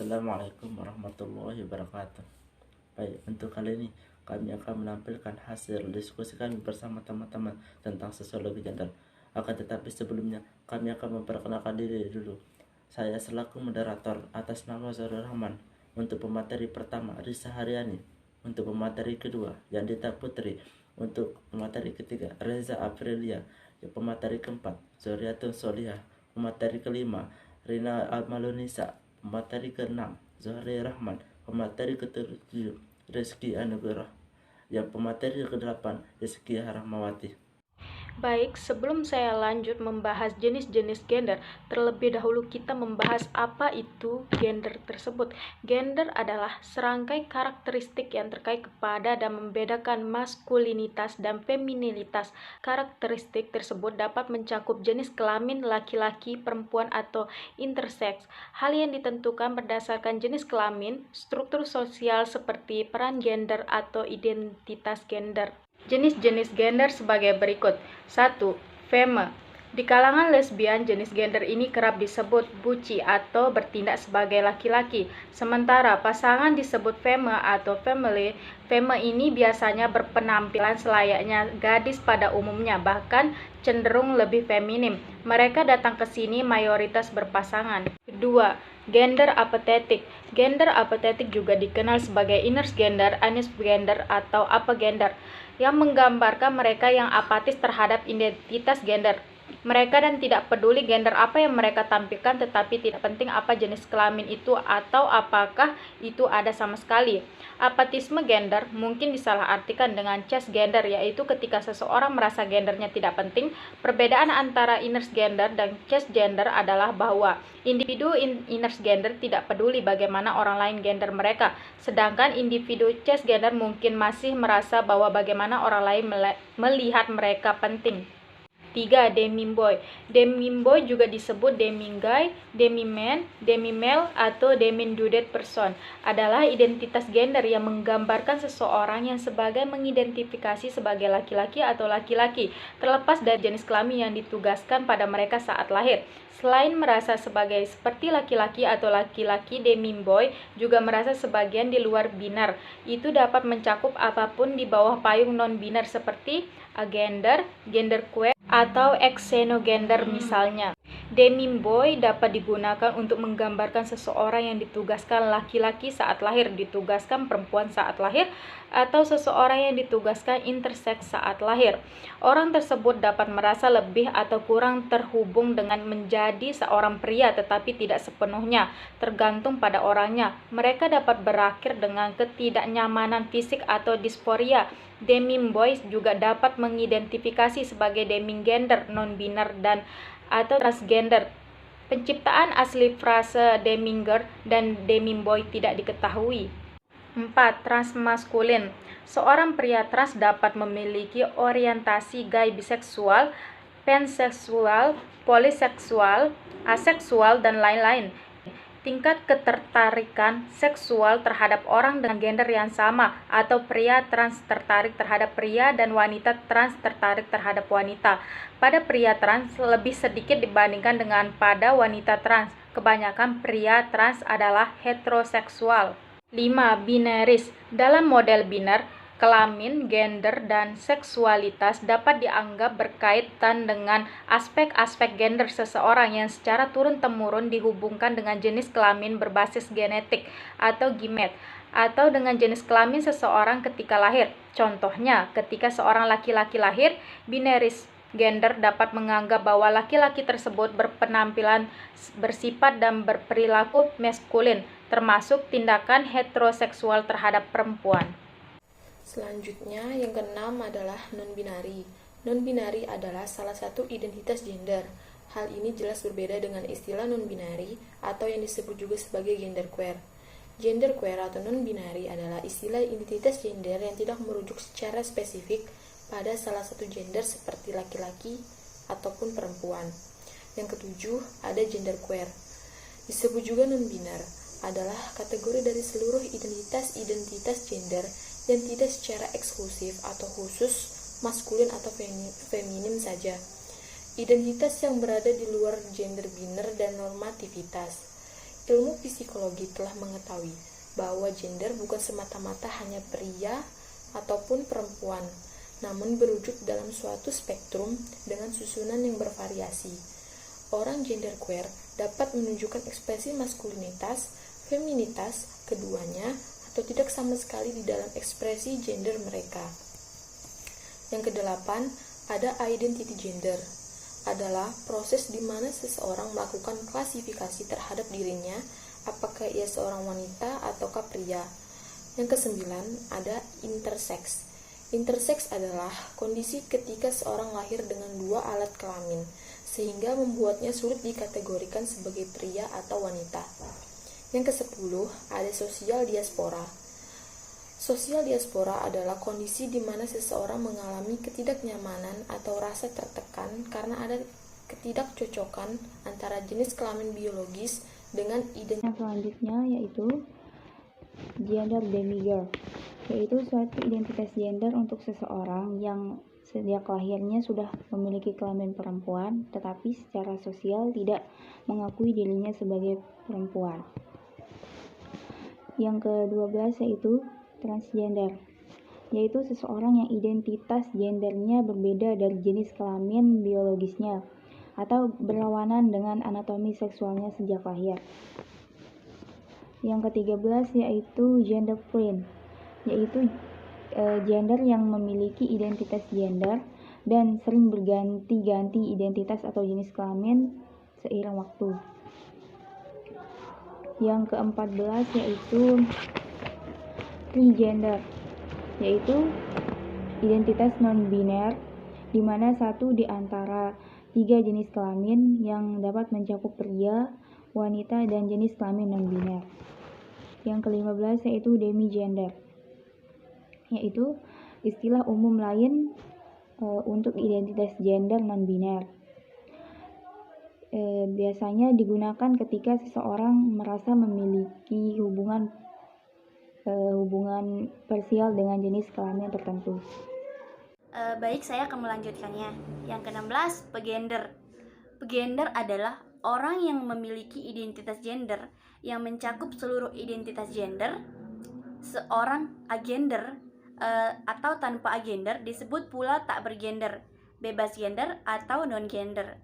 Assalamualaikum warahmatullahi wabarakatuh. Baik, untuk kali ini kami akan menampilkan hasil diskusi kami bersama teman-teman tentang sosiologi gender. Akan tetapi sebelumnya kami akan memperkenalkan diri dulu. Saya selaku moderator atas nama Zohri Rahman. Untuk pemateri pertama Risa Haryani. Untuk pemateri kedua Yandita Putri. Untuk pemateri ketiga Reza Aprilia. Pemateri keempat Zoriatun Solihah. Pemateri kelima Rina Almalunisa. Pemateri ke-6 Zohri Rahman. Pemateri ke-7 Rizky Anugerah. Yang pemateri ke-8 Rizky Rahmawati. Baik, sebelum saya lanjut membahas jenis-jenis gender, terlebih dahulu kita membahas apa itu gender tersebut. Gender adalah serangkai karakteristik yang terkait kepada dan membedakan maskulinitas dan feminilitas. Karakteristik tersebut dapat mencakup jenis kelamin laki-laki, perempuan, atau intersex. Hal yang ditentukan berdasarkan jenis kelamin, struktur sosial seperti peran gender atau identitas gender. Jenis-jenis gender sebagai berikut. 1. Femme. Di kalangan lesbian, jenis gender ini kerap disebut buci atau bertindak sebagai laki-laki. Sementara pasangan disebut femme atau family. Femme ini biasanya berpenampilan selayaknya gadis pada umumnya, bahkan cenderung lebih feminim. Mereka datang ke sini mayoritas berpasangan. 2. Gender apathetic. Gender apathetic juga dikenal sebagai inner gender, honest gender, atau apa gender, yang menggambarkan mereka yang apatis terhadap identitas gender. Mereka dan tidak peduli gender apa yang mereka tampilkan, tetapi tidak penting apa jenis kelamin itu atau apakah itu ada sama sekali. Apatisme gender mungkin disalahartikan dengan cisgender, yaitu ketika seseorang merasa gendernya tidak penting. Perbedaan antara inner gender dan cisgender adalah bahwa individu inner gender tidak peduli bagaimana orang lain gender mereka, sedangkan individu cisgender mungkin masih merasa bahwa bagaimana orang lain melihat mereka penting. 3. Demi-boy. Demi-boy juga disebut demi-guy, demi-man, demi-male, atau demi-dudet person. Adalah identitas gender yang menggambarkan seseorang yang sebagai mengidentifikasi sebagai laki-laki atau laki-laki, terlepas dari jenis kelamin yang ditugaskan pada mereka saat lahir. Selain merasa sebagai seperti laki-laki atau laki-laki, demi-boy juga merasa sebagian di luar binar. Itu dapat mencakup apapun di bawah payung non-binar seperti agender, genderqueer, atau xenogender misalnya. Demi-boy dapat digunakan untuk menggambarkan seseorang yang ditugaskan laki-laki saat lahir, ditugaskan perempuan saat lahir, atau seseorang yang ditugaskan intersex saat lahir. Orang tersebut dapat merasa lebih atau kurang terhubung dengan menjadi seorang pria, tetapi tidak sepenuhnya, tergantung pada orangnya. Mereka dapat berakhir dengan ketidaknyamanan fisik atau disforia. Demi-boy juga dapat mengidentifikasi sebagai demigender, non-binar, dan atau transgender. Penciptaan asli frase deminger dan demi-boy tidak diketahui. 4. Transmaskulin. Seorang pria trans dapat memiliki orientasi gay, biseksual, panseksual, poliseksual, aseksual, dan lain-lain. Tingkat ketertarikan seksual terhadap orang dengan gender yang sama, atau pria trans tertarik terhadap pria dan wanita trans tertarik terhadap wanita. Pada pria trans lebih sedikit dibandingkan dengan pada wanita trans. Kebanyakan pria trans adalah heteroseksual. 5. Binaris. Dalam model binar, kelamin, gender, dan seksualitas dapat dianggap berkaitan dengan aspek-aspek gender seseorang yang secara turun-temurun dihubungkan dengan jenis kelamin berbasis genetik atau gimet, atau dengan jenis kelamin seseorang ketika lahir. Contohnya, ketika seorang laki-laki lahir, binaris gender dapat menganggap bahwa laki-laki tersebut berpenampilan, bersifat, dan berperilaku maskulin, termasuk tindakan heteroseksual terhadap perempuan. Selanjutnya, yang keenam adalah non-binari. Non-binari adalah salah satu identitas gender. Hal ini jelas berbeda dengan istilah non-binari atau yang disebut juga sebagai genderqueer. Genderqueer atau non-binari adalah istilah identitas gender yang tidak merujuk secara spesifik pada salah satu gender seperti laki-laki ataupun perempuan. Yang ketujuh, ada genderqueer. Disebut juga non-binar, adalah kategori dari seluruh identitas gender yang tidak secara eksklusif atau khusus maskulin atau feminim saja. Identitas yang berada di luar gender binar dan normativitas. Ilmu psikologi telah mengetahui bahwa gender bukan semata-mata hanya pria ataupun perempuan, namun berwujud dalam suatu spektrum dengan susunan yang bervariasi. Orang genderqueer dapat menunjukkan ekspresi maskulinitas, feminitas, keduanya, atau tidak sama sekali di dalam ekspresi gender mereka. Yang kedelapan, ada identity gender. Adalah proses di mana seseorang melakukan klasifikasi terhadap dirinya, apakah ia seorang wanita ataukah pria. Yang kesembilan, ada intersex. Intersex adalah kondisi ketika seorang lahir dengan dua alat kelamin, sehingga membuatnya sulit dikategorikan sebagai pria atau wanita. Yang kesepuluh, ada sosial diaspora. Sosial diaspora adalah kondisi di mana seseorang mengalami ketidaknyamanan atau rasa tertekan karena ada ketidakcocokan antara jenis kelamin biologis dengan identitas. Yang selanjutnya yaitu gender demigirl, yaitu suatu identitas gender untuk seseorang yang sejak lahirnya sudah memiliki kelamin perempuan, tetapi secara sosial tidak mengakui dirinya sebagai perempuan. Yang ke-12 yaitu transgender, yaitu seseorang yang identitas gendernya berbeda dari jenis kelamin biologisnya atau berlawanan dengan anatomi seksualnya sejak lahir. Yang ke-13 yaitu gender fluid, yaitu gender yang memiliki identitas gender dan sering berganti-ganti identitas atau jenis kelamin seiring waktu. Yang ke-14 yaitu trigender, yaitu identitas non-biner, di mana satu di antara 3 jenis kelamin yang dapat mencakup pria, wanita, dan jenis kelamin non-biner. Yang ke-15 yaitu demigender, yaitu istilah umum lain untuk identitas gender non-biner. Biasanya digunakan ketika seseorang merasa memiliki hubungan parsial dengan jenis kelamin tertentu. Baik, saya akan melanjutkannya. Yang ke-16, pegender. Pegender adalah orang yang memiliki identitas gender yang mencakup seluruh identitas gender. Seorang agender atau tanpa agender disebut pula tak bergender, bebas gender atau non-gender.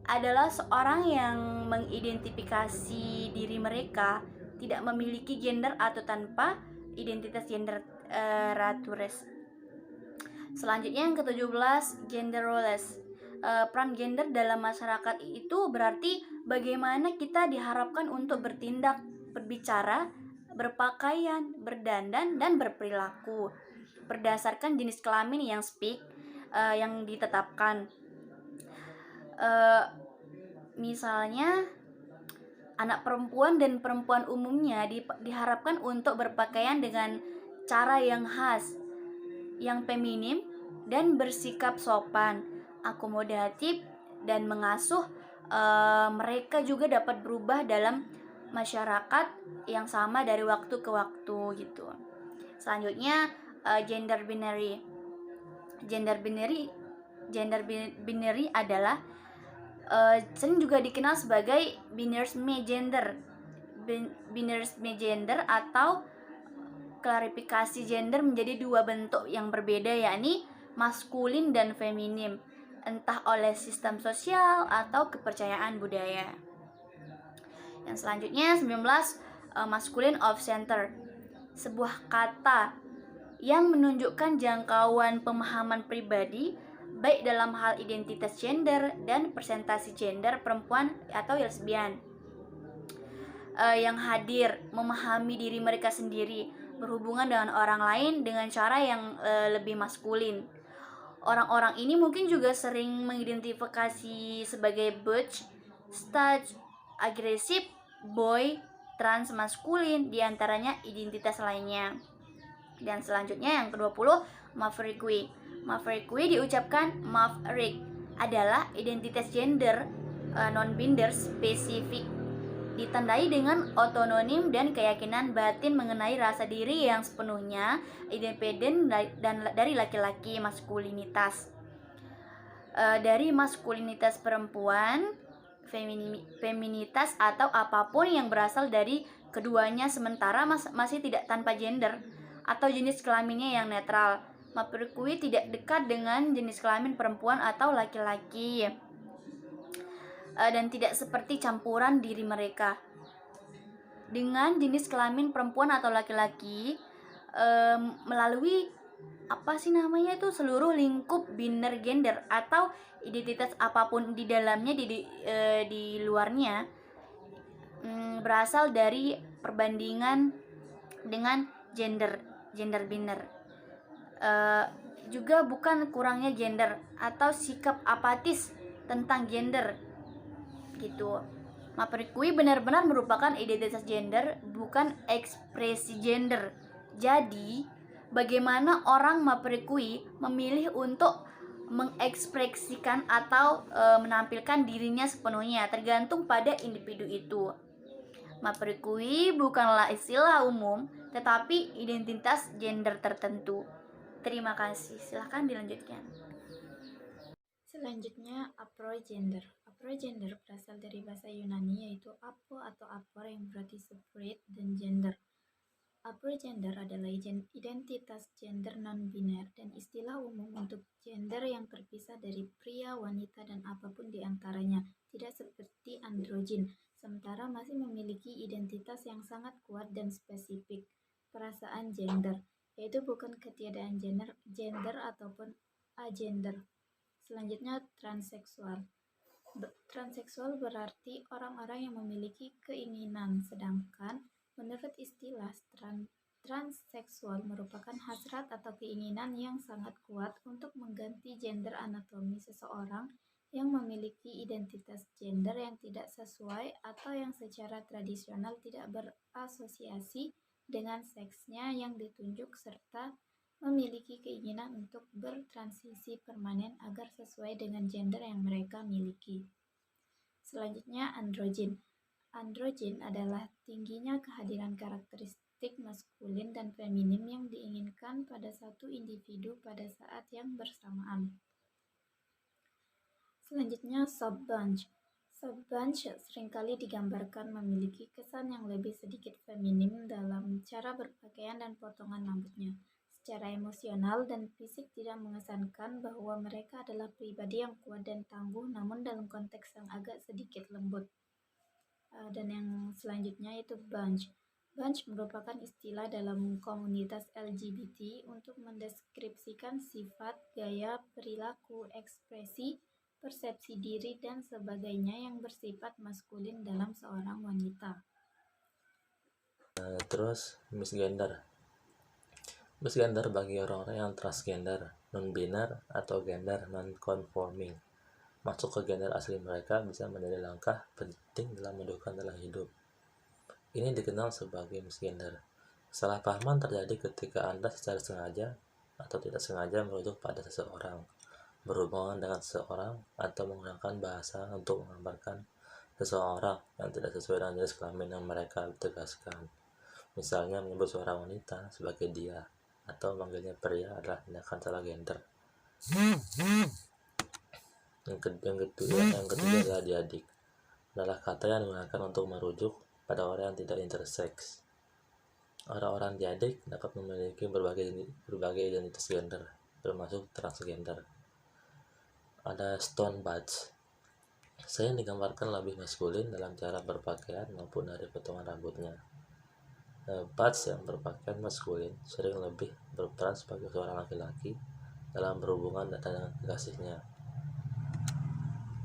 Adalah seorang yang mengidentifikasi diri mereka tidak memiliki gender atau tanpa identitas gender ratures. Selanjutnya yang ke-17, gender roles. Peran gender dalam masyarakat itu berarti bagaimana kita diharapkan untuk bertindak, berbicara, berpakaian, berdandan, dan berperilaku berdasarkan jenis kelamin yang yang ditetapkan. Misalnya anak perempuan dan perempuan umumnya diharapkan untuk berpakaian dengan cara yang khas, yang feminim, dan bersikap sopan, akomodatif, dan mengasuh. Mereka juga dapat berubah dalam masyarakat yang sama dari waktu ke waktu gitu. Selanjutnya gender binary. Gender binary adalah sering juga dikenal sebagai binary gender. Binary gender atau klarifikasi gender menjadi dua bentuk yang berbeda, yakni maskulin dan feminim, entah oleh sistem sosial atau kepercayaan budaya. Yang selanjutnya 19, masculine of center, sebuah kata yang menunjukkan jangkauan pemahaman pribadi baik dalam hal identitas gender dan presentasi gender perempuan atau lesbian, yang hadir memahami diri mereka sendiri, berhubungan dengan orang lain dengan cara yang lebih maskulin. Orang-orang ini mungkin juga sering mengidentifikasi sebagai butch, stutch, agresif, boy, trans maskulin, diantaranya identitas lainnya. Dan selanjutnya yang ke-20, maverickwi. Maverickwi diucapkan maverick, adalah identitas gender non-biner spesifik, ditandai dengan otononim dan keyakinan batin mengenai rasa diri yang sepenuhnya independen dan dari laki-laki maskulinitas. Dari maskulinitas perempuan, feminitas atau apapun yang berasal dari keduanya, sementara masih tidak tanpa gender atau jenis kelaminnya yang netral. Maperkui tidak dekat dengan jenis kelamin perempuan atau laki-laki dan tidak seperti campuran diri mereka dengan jenis kelamin perempuan atau laki-laki melalui seluruh lingkup biner gender atau identitas apapun di dalamnya, di luarnya, berasal dari perbandingan dengan gender biner. Juga bukan kurangnya gender atau sikap apatis tentang gender gitu. Maperkui benar-benar merupakan identitas gender, bukan ekspresi gender. Jadi, bagaimana orang Maperkui memilih untuk mengekspresikan atau menampilkan dirinya sepenuhnya tergantung pada individu itu. Maperkui bukanlah istilah umum, tetapi identitas gender tertentu. Terima kasih. Silahkan dilanjutkan. Selanjutnya, aprogender. Aprogender berasal dari bahasa Yunani yaitu apo atau apor yang berarti separate dan gender. Aprogender adalah identitas gender non-biner dan istilah umum untuk gender yang terpisah dari pria, wanita, dan apapun di antaranya, tidak seperti androgyn, sementara masih memiliki identitas yang sangat kuat dan spesifik, perasaan gender, yaitu bukan ketiadaan gender ataupun agender. Selanjutnya, transseksual. Transseksual berarti orang-orang yang memiliki keinginan, sedangkan menurut istilah transseksual merupakan hasrat atau keinginan yang sangat kuat untuk mengganti gender anatomi seseorang yang memiliki identitas gender yang tidak sesuai atau yang secara tradisional tidak berasosiasi dengan seksnya yang ditunjuk, serta memiliki keinginan untuk bertransisi permanen agar sesuai dengan gender yang mereka miliki. Selanjutnya, androgyn. Androgyn adalah tingginya kehadiran karakteristik maskulin dan feminin yang diinginkan pada satu individu pada saat yang bersamaan. Selanjutnya, subbunch. Subbunch seringkali digambarkan memiliki kesan yang lebih sedikit feminim dalam cara berpakaian dan potongan rambutnya. Secara emosional dan fisik tidak mengesankan bahwa mereka adalah pribadi yang kuat dan tangguh, namun dalam konteks yang agak sedikit lembut. Dan yang selanjutnya itu bunch. Bunch merupakan istilah dalam komunitas LGBT untuk mendeskripsikan sifat, gaya, perilaku, ekspresi, persepsi diri, dan sebagainya yang bersifat maskulin dalam seorang wanita. Terus misgender. Misgender bagi orang-orang yang transgender, non-biner, atau gender non-conforming. Masuk ke gender asli mereka bisa menjadi langkah penting dalam menentukan jalan hidup. Ini dikenal sebagai misgender. Kesalahpahaman terjadi ketika Anda secara sengaja atau tidak sengaja merujuk pada seseorang, berhubungan dengan seseorang, atau menggunakan bahasa untuk menggambarkan seseorang yang tidak sesuai dengan jenis kelamin yang mereka tegaskan. Misalnya menyebut seorang wanita sebagai dia, atau memanggilnya pria adalah tindakan salah gender. Yang ketiga adalah diadik. Adalah kata yang digunakan untuk merujuk pada orang yang tidak intersex. Orang-orang diadik dapat memiliki berbagai identitas gender, termasuk transgender. Ada stone buds. Saya digambarkan lebih maskulin dalam cara berpakaian maupun dari potongan rambutnya. Buds yang berpakaian maskulin sering lebih berperan sebagai seorang laki-laki dalam berhubungan dengan kekasihnya.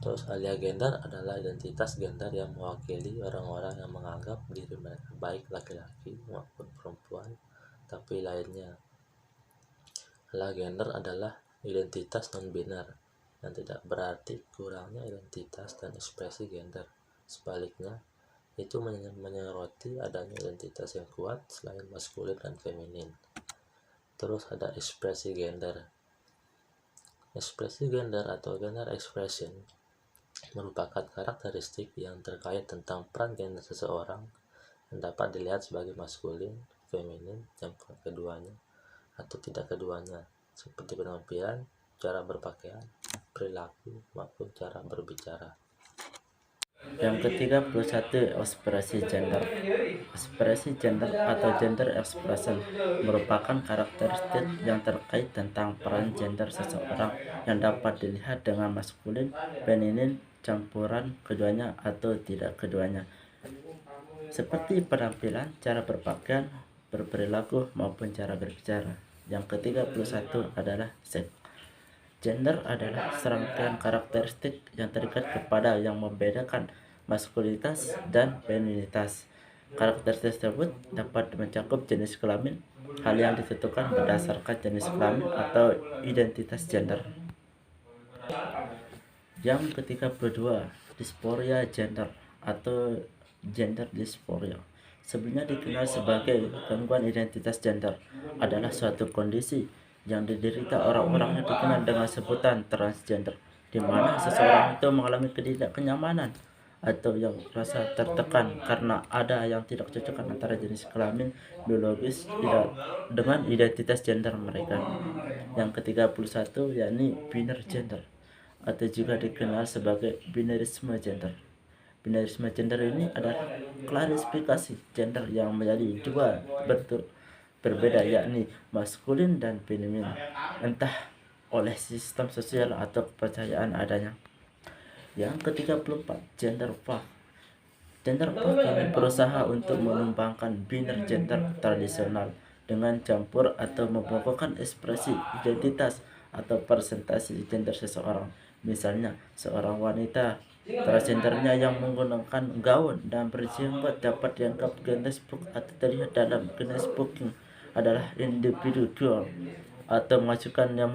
Terus alia gender adalah identitas gender yang mewakili orang-orang yang menganggap diri mereka baik laki-laki maupun perempuan, tapi lainnya. Alia gender adalah identitas non-biner yang tidak berarti kurangnya identitas dan ekspresi gender. Sebaliknya, itu menyoroti adanya identitas yang kuat selain maskulin dan feminin. Terus ada ekspresi gender. Ekspresi gender atau gender expression merupakan karakteristik yang terkait tentang peran gender seseorang yang dapat dilihat sebagai maskulin, feminin, campuran keduanya, atau tidak keduanya, seperti penampilan, cara berpakaian, perilaku, maupun cara berbicara. Yang ke-31, ekspresi gender. Ekspresi gender atau gender expression merupakan karakteristik yang terkait tentang peran gender seseorang yang dapat dilihat dengan maskulin, feminin, campuran keduanya atau tidak keduanya. Seperti penampilan, cara berpakaian, berperilaku maupun cara berbicara. Yang ke-31 adalah seks. Gender adalah serangkaian karakteristik yang terikat kepada yang membedakan maskulinitas dan feminitas. Karakteristik tersebut dapat mencakup jenis kelamin, hal yang ditentukan berdasarkan jenis kelamin atau identitas gender. Yang ke-32, dysphoria gender atau gender dysphoria. Sebelumnya dikenal sebagai gangguan identitas gender, adalah suatu kondisi yang diderita orang-orang yang dikenal dengan sebutan transgender, di mana seseorang itu mengalami ketidakkenyamanan atau yang merasa tertekan karena ada yang tidak cocok antara jenis kelamin biologis dengan identitas gender mereka. Yang ke-31 yakni binary gender atau juga dikenal sebagai binarisme gender. Binarisme gender ini adalah klasifikasi gender yang menjadi dua bentuk berbeda, yakni maskulin dan feminin, entah oleh sistem sosial atau kepercayaan adanya. Yang ke-34, gender fuck. Gender fuck ini berusaha untuk menumbangkan binary gender tradisional dengan campur atau membongkokkan ekspresi identitas atau presentasi gender seseorang. Misalnya, seorang wanita transgendernya yang menggunakan gaun dan berjenggot dapat dianggap genespook atau terlihat dalam genespooking adalah individu queer atau masukan yang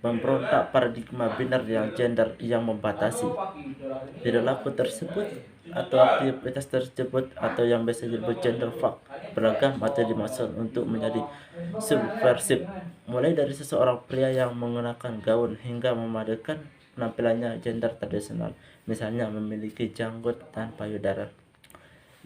memberontak paradigma binar yang gender yang membatasi perilaku tersebut atau aktivitas tersebut atau yang biasa disebut gender fuck beragam atau dimaksud untuk menjadi subversif, mulai dari seseorang pria yang menggunakan gaun hingga memadukan penampilannya gender tradisional, misalnya memiliki janggut dan payudara.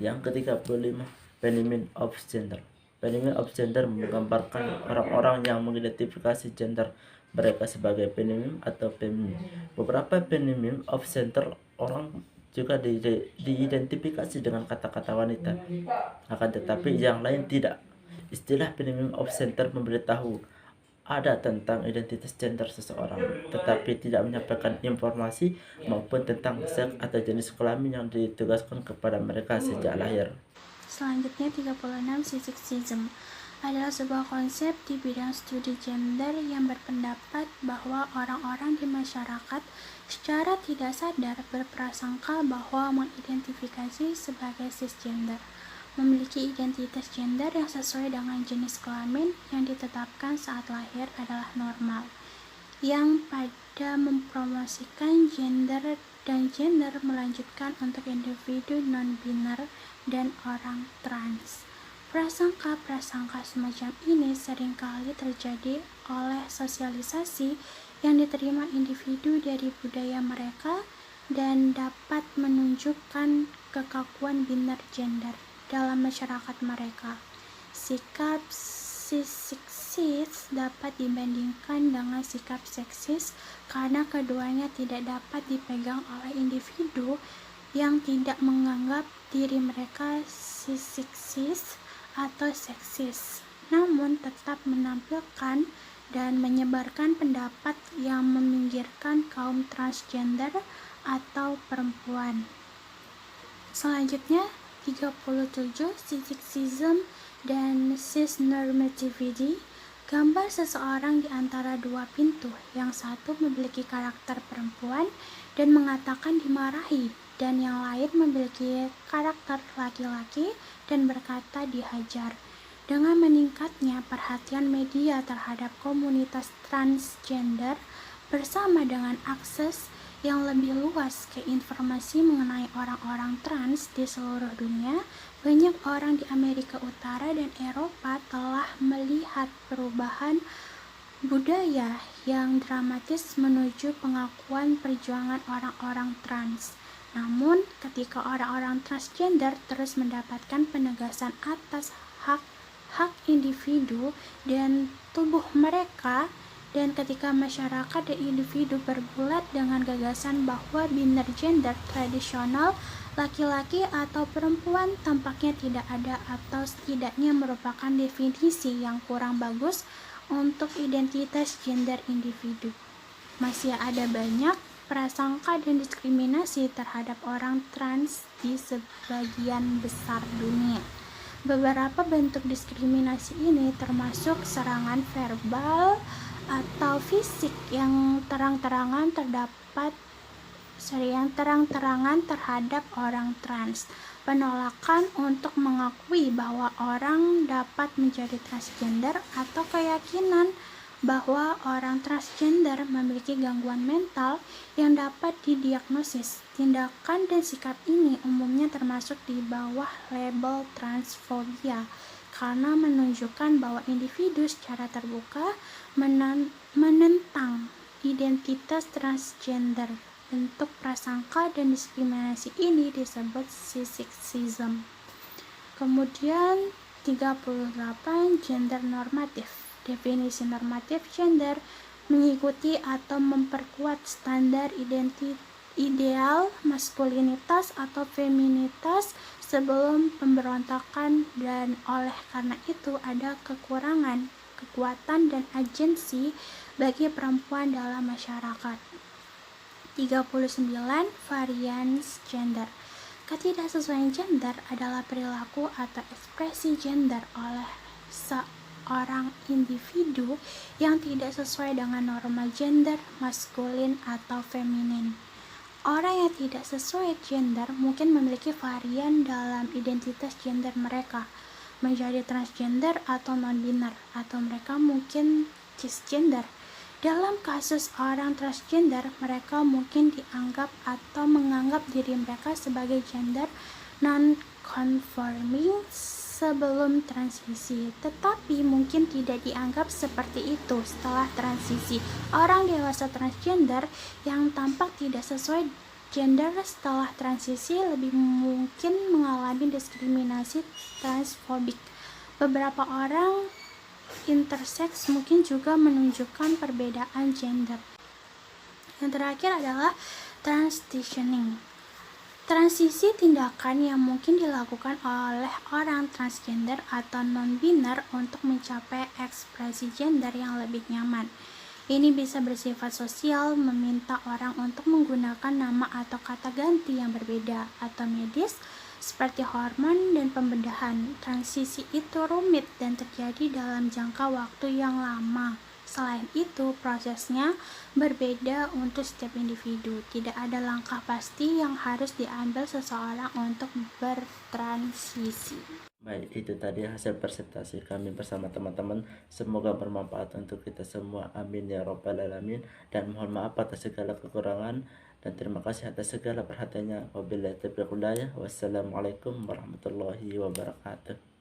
Yang ke-35, feminine of gender. Feminine of gender menggambarkan orang-orang yang mengidentifikasi gender mereka sebagai feminin atau feminin. Beberapa feminine of gender orang juga diidentifikasi dengan kata-kata wanita, akan tetapi yang lain tidak. Istilah feminine of gender memberitahu ada tentang identitas gender seseorang, tetapi tidak menyampaikan informasi maupun tentang seks atau jenis kelamin yang ditugaskan kepada mereka sejak lahir. Selanjutnya 36, sexism adalah sebuah konsep di bidang studi gender yang berpendapat bahwa orang-orang di masyarakat secara tidak sadar berprasangka bahwa mengidentifikasi sebagai cisgender, memiliki identitas gender yang sesuai dengan jenis kelamin yang ditetapkan saat lahir adalah normal, yang pada mempromosikan gender dan gender melanjutkan untuk individu non-binar dan orang trans. Prasangka-prasangka semacam ini seringkali terjadi oleh sosialisasi yang diterima individu dari budaya mereka dan dapat menunjukkan kekakuan binar gender dalam masyarakat mereka. Sikap seksis dapat dibandingkan dengan sikap seksis karena keduanya tidak dapat dipegang oleh individu yang tidak menganggap diri mereka seksis atau seksis, namun tetap menampilkan dan menyebarkan pendapat yang meminggirkan kaum transgender atau perempuan. Selanjutnya 37, sexism dan cisnormativity. Gambar seseorang di antara dua pintu, yang satu memiliki karakter perempuan dan mengatakan dimarahi, dan yang lain memiliki karakter laki-laki dan berkata dihajar. Dengan meningkatnya perhatian media terhadap komunitas transgender bersama dengan akses yang lebih luas ke informasi mengenai orang-orang trans di seluruh dunia, banyak orang di Amerika Utara dan Eropa telah melihat perubahan budaya yang dramatis menuju pengakuan perjuangan orang-orang trans. Namun, ketika orang-orang transgender terus mendapatkan penegasan atas hak individu dan tubuh mereka Dan ketika masyarakat dan individu bergulat dengan gagasan bahwa biner gender tradisional laki-laki atau perempuan tampaknya tidak ada atau setidaknya merupakan definisi yang kurang bagus untuk identitas gender individu. Masih ada banyak prasangka dan diskriminasi terhadap orang trans di sebagian besar dunia. Beberapa bentuk diskriminasi ini termasuk serangan verbal atau fisik yang terang-terangan terhadap orang trans, penolakan untuk mengakui bahwa orang dapat menjadi transgender, atau keyakinan bahwa orang transgender memiliki gangguan mental yang dapat didiagnosis. Tindakan dan sikap ini umumnya termasuk di bawah label transfobia karena menunjukkan bahwa individu secara terbuka menentang identitas transgender. Bentuk prasangka dan diskriminasi ini disebut sexism. Kemudian 38, gender normatif. Definisi normatif gender mengikuti atau memperkuat standar ideal maskulinitas atau feminitas sebelum pemberontakan, dan oleh karena itu ada kekurangan kekuatan dan agensi bagi perempuan dalam masyarakat. 39, varians gender. Ketidaksesuaian gender adalah perilaku atau ekspresi gender oleh seorang individu yang tidak sesuai dengan norma gender maskulin atau feminin. Orang yang tidak sesuai gender mungkin memiliki varian dalam identitas gender mereka, menjadi transgender atau non-biner, atau mereka mungkin cisgender. Dalam kasus orang transgender, mereka mungkin dianggap atau menganggap diri mereka sebagai gender non-conforming sebelum transisi, tetapi mungkin tidak dianggap seperti itu setelah transisi. Orang dewasa transgender yang tampak tidak sesuai gender setelah transisi lebih mungkin mengalami diskriminasi transfobik. Beberapa orang intersex mungkin juga menunjukkan perbedaan gender. Yang terakhir adalah transitioning. Transisi tindakan yang mungkin dilakukan oleh orang transgender atau non-biner untuk mencapai ekspresi gender yang lebih nyaman. Ini bisa bersifat sosial, meminta orang untuk menggunakan nama atau kata ganti yang berbeda, atau medis, seperti hormon dan pembedahan. Transisi itu rumit dan terjadi dalam jangka waktu yang lama. Selain itu, prosesnya berbeda untuk setiap individu. Tidak ada langkah pasti yang harus diambil seseorang untuk bertransisi. Baik, itu tadi hasil presentasi kami bersama teman-teman. Semoga bermanfaat untuk kita semua. Amin ya rabbal alamin. Dan mohon maaf atas segala kekurangan. Dan terima kasih atas segala perhatiannya. Wabillahi taufiq wal hidayah. Wassalamualaikum warahmatullahi wabarakatuh.